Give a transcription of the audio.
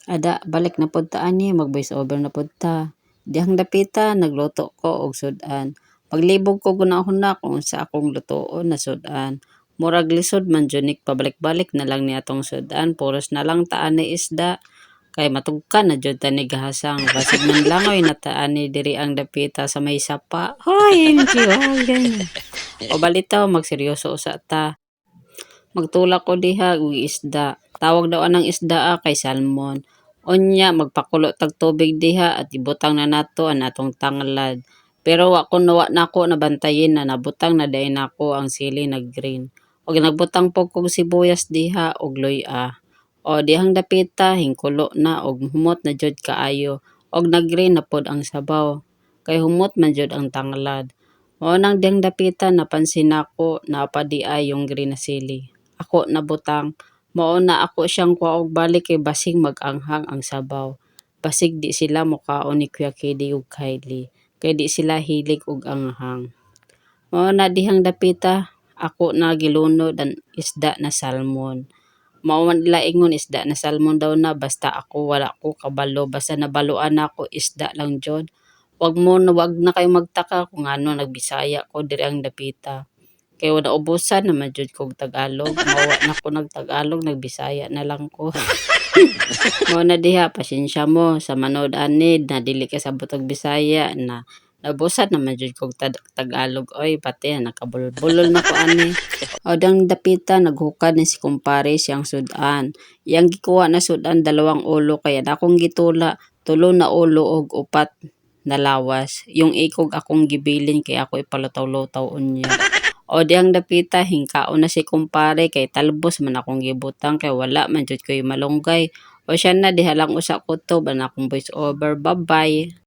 Ada, balik na pud ta ani, mag voice over na pud ta. Dihang dapita, nagluto ko og sudan. Paglibog ko gunahon na kung sa akong lutoon na sudan. Murag lisod man junik pabalik-balik na lang ni atong sudan. Puros na lang taan ni isda. Kay matugkan na jud ta ni gahasang. Basig man langoy na taan ni diri ang dapita sa may sapa. Hoy, MG, wag ganyan. O balitaw, magseryoso usa ta. Magtulak ko diha og isda. Tawag daw anang isda kay salmon. Unya magpakulo tag tubig diha at ibutang na nato ang atong tanglad. Pero wa ko nako nabantayin na nabutang na day nako ang sili na green. Og nagbutang po kog sibuyas diha og luya. O dihang dapita hingkulo na og humot na jud kaayo og nag-green na pod ang sabaw. Kay humot man jud ang tanglad. O nang dihang dapita napansin nako na pa di ay yung green na sili. Ako nabutang mao na ako siyang kuha og balik kay basig mag-anghang ang sabaw. Basig di sila mukaon ni Kuya Kidi ug Kylie. Kay di sila hilig og anghang. Mao na dihang dapita ako na gilunod ang isda na salmon. Mao man nila ingon isda na salmon daw na basta ako wala ko kabalo basta nabaluan ako isda lang jud. Wag na kayo magtaka kung ano nagbisaya ko diri ang dapita. Kay wala ubusan naman jud kog Tagalog. Mawa na ko nag-Tagalog, nagbisaya na lang ko. Mao na diha, pasensya mo sa manood ani na dili ka sabot og Bisaya na nabusan naman jud kog Tagalog. Oy, pati nakabulol na ko ani. O dang dapita naghukad ni si kumpare siyang sudan. Iyang gikuha na sudan 2 ulo kaya na akong gitula 3 na ulo og 4 na lawas. Yung ikog akong gibilin kay ako ipalutaw-lutaw unya. O dihang dapita hingkaon na si kumpare kay talbos man akong gibutang kay wala man jud ko'y malunggay. O siya na diha lang usa ko to ba na akong voice over. Bye bye.